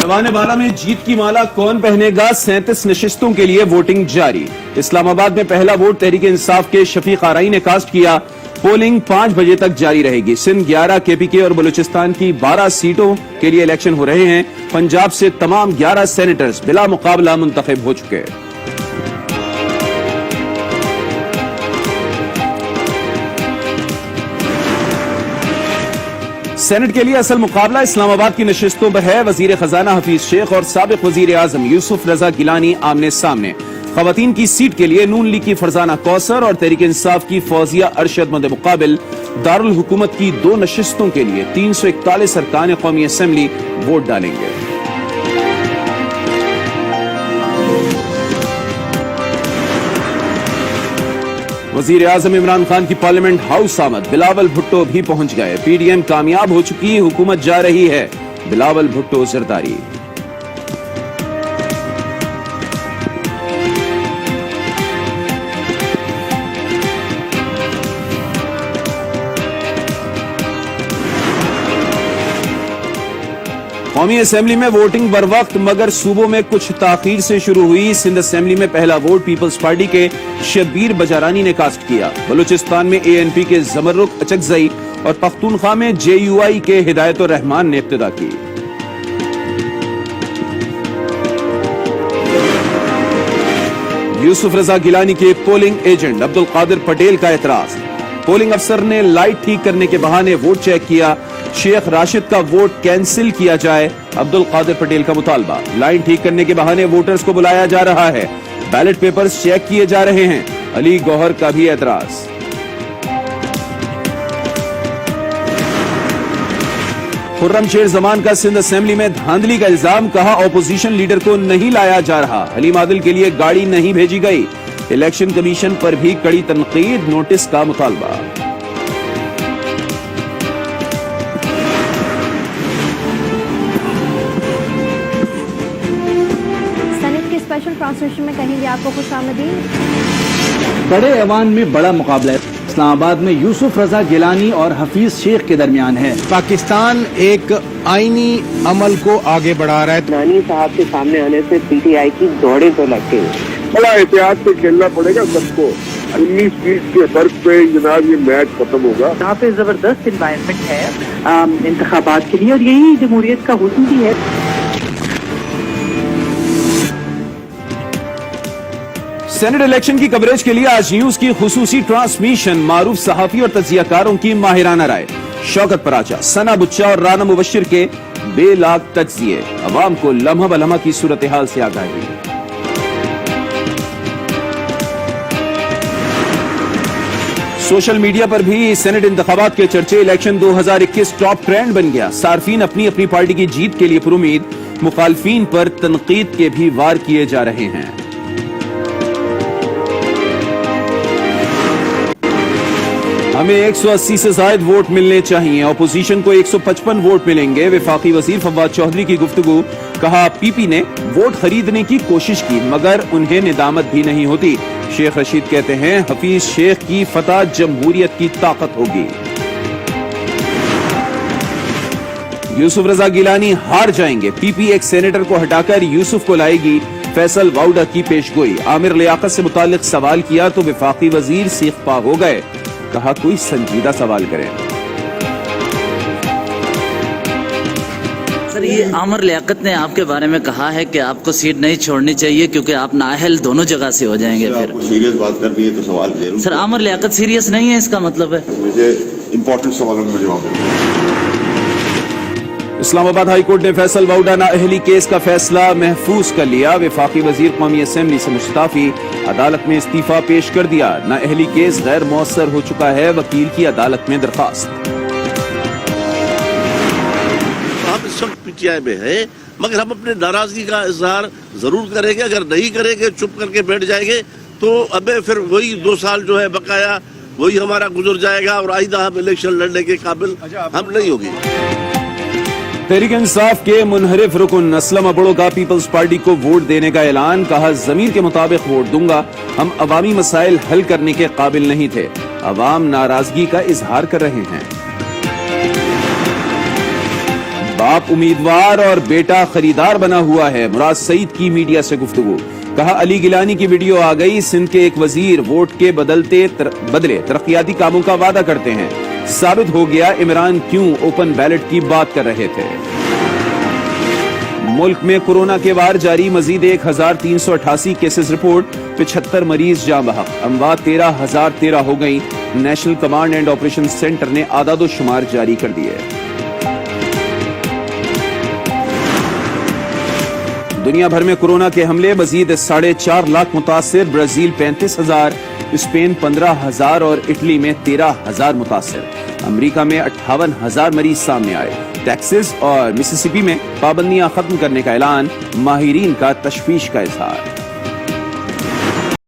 परवाने बाला में जीत की माला कौन पहनेगा, 37 नशिस्तों के लिए वोटिंग जारी। इस्लामाबाद में पहला वोट तहरीक इंसाफ के शफीक आराई ने कास्ट किया। पोलिंग 5 बजे तक जारी रहेगी। सिंध 11, केपीके और बलूचिस्तान की 12 सीटों के लिए इलेक्शन हो रहे हैं। पंजाब से तमाम 11 सेनेटर्स बिला मुकाबला मुंतखब हो चुके हैं। सेनेट के लिए असल मुकाबला इस्लामाबाद की नशिस्तों पर है। वजीर खजाना हफीज शेख और साबिक वजीर आजम यूसुफ रजा गिलानी आमने सामने। खवातीन की सीट के लिए नून लीग की फरजाना कौसर और तहरीक इंसाफ की फौजिया अरशद मद मुकाबिल दारुल हुकूमत की 2 नशिस्तों के लिए 341 अरकान कौमी असम्बली वोट डालेंगे। वजीर आजम इमरान खान की पार्लियामेंट हाउस आमद। बिलावल भुट्टो भी पहुंच गए। पीडीएम कामयाब हो चुकी, हुकूमत जा रही है। बिलावल भुट्टो जरदारी। कौमी असेंबली में वोटिंग बर वक्त मगर सूबों में कुछ ताखीर से शुरू हुई। सिंध असेंबली में पहला वोट पीपल्स पार्टी के शब्बीर बजारानी ने कास्ट किया। बलूचिस्तान में एएनपी के जमरुक अचकजई और पख्तूनख्वा में जेयूआई के हिदायतुर रहमान ने इब्तिदा की। यूसुफ रजा गिलानी के पोलिंग एजेंट अब्दुल कादिर पटेल का एतराज। पोलिंग अफसर ने लाइट ठीक करने के बहाने वोट चेक किया। शेख राशिद का वोट कैंसिल किया जाए, अब्दुल कादिर पटेल का मुतालबा। लाइन ठीक करने के बहाने वोटर्स को बुलाया जा रहा है। बैलेट पेपर्स चेक किए जा रहे हैं, अली गौहर का भी एतराज। खुर्रम शेर जमान का सिंध असेंबली में धांधली का इल्जाम। कहा ऑपोजिशन लीडर को नहीं लाया जा रहा। हलीम आदिल के लिए गाड़ी नहीं भेजी गई। इलेक्शन कमीशन पर भी कड़ी तनकीद, नोटिस का मुतालबा। स्पेशल ट्रांसलेशन में कहेंगे आपको खुशामदीद। बड़े ऐवान में बड़ा मुकाबला है। इस्लामाबाद में यूसुफ रजा गिलानी और हफीज शेख के दरमियान है। पाकिस्तान एक आईनी अमल को आगे बढ़ा रहा है। नानी साहब के सामने आने से पीटीआई की दौड़े तो लगते हैं। बड़ा एहतियात से खेलना पड़ेगा सबको। 19-20 के फर्क पे जनाब ये मैच खत्म होगा। यहाँ पे जबरदस्त एनवायरनमेंट है इंतखाबात के लिए और यही जमहूरियत का हुस्न भी है। सेनेट इलेक्शन की कवरेज के लिए आज न्यूज की खुसूसी ट्रांसमिशन। मारूफ सहाफी और तजियाकारों की माहिराना राय। शौकत पराचा, सना बुच्चा और राना मुबशिर के बेलाग तज्जिए। अवाम को लम्हा बलम्हा की सूरत हाल से आगाही। सोशल मीडिया पर भी सेनेट इंतखाबात के चर्चे। इलेक्शन 2021 टॉप ट्रेंड बन गया। सार्फिन अपनी अपनी पार्टी की जीत के लिए पुरुमीद। मुखालफीन पर तनकीद के भी वार किए जा रहे हैं। हमें 180 से ज्यादा वोट मिलने चाहिए। अपोजिशन को 155 वोट मिलेंगे। वफाकी वजीर फवाद चौधरी की गुफ्तगू। कहा पीपी ने वोट खरीदने की कोशिश की मगर उन्हें निदामत भी नहीं होती। शेख रशीद कहते हैं हफीज शेख की फतह जमहूरियत की ताकत होगी। यूसुफ रजा गिलानी हार जाएंगे। पीपी एक सेनेटर को हटाकर यूसुफ को लाएगी। फैसल वाउडा की पेशगोई। आमिर लियाकत से मुतालिक सवाल किया तो वफाकी वजीर सीख पा हो गए। कहा कोई संजीदा सवाल करें। सर ये आमिर लियाकत ने आपके बारे में कहा है कि आपको सीट नहीं छोड़नी चाहिए क्योंकि आप नाअहल दोनों जगह से हो जाएंगे। फिर सीरियस बात करनी है तो सवाल जरूर। सर आमिर लियाकत सीरियस नहीं है, इसका मतलब है? मुझे इंपॉर्टेंट सवालों में जवाब देना। इस्लामाबाद हाई कोर्ट ने फैसल वाउडा नाअहली केस का फैसला महफूज कर लिया। वफाकी वजीर कौमी असेंबली से मुस्तफी। अदालत में इस्तीफा पेश कर दिया। नाअहली केस गैर मौसर हो चुका है। वकील की अदालत में दरखास्त। हम इस वक्त पीटीआई में है मगर हम अपने नाराजगी का इजहार जरूर करेंगे। अगर नहीं करेंगे, चुप करके बैठ जाएंगे तो अबे फिर वही 2 साल जो है बकाया वही हमारा गुजर जाएगा और आइंदा हम इलेक्शन लड़ने के काबिल हम नहीं होगी। तहरीक इंसाफ के मुनहरिफ रुकन असलम अबड़ो का पीपल्स पार्टी को वोट देने का ऐलान। कहा जमीर के मुताबिक वोट दूंगा। हम अवामी मसाइल हल करने के काबिल नहीं थे। अवाम नाराजगी का इजहार कर रहे हैं। باپ امیدوار اور بیٹا خریدار بنا ہوا ہے، مراد سعید کی میڈیا سے گفتگو. کہا علی گیلانی کی ویڈیو آ گئی، سندھ کے ایک وزیر ووٹ کے بدلے ترقیاتی کاموں کا وعدہ کرتے ہیں. ثابت ہو گیا عمران کیوں اوپن بیلٹ کی بات کر رہے تھے. ملک میں کورونا کے وار جاری، مزید 1388 کیسز رپورٹ، 75 مریض جاں بحق، اموات 13,013 ہو گئیں. National command and operation centre نے اعداد و شمار جاری کر دیے. دنیا بھر میں کورونا کے حملے، مزید 4.5 لاکھ متاثر، برازیل 35,000، اسپین 15,000 اور اٹلی میں 13,000 متاثر. امریکہ میں 58,000 مریض سامنے آئے. ٹیکساس اور مسیسپی میں پابندیاں ختم کرنے کا اعلان، ماہرین کا تشویش کا اظہار.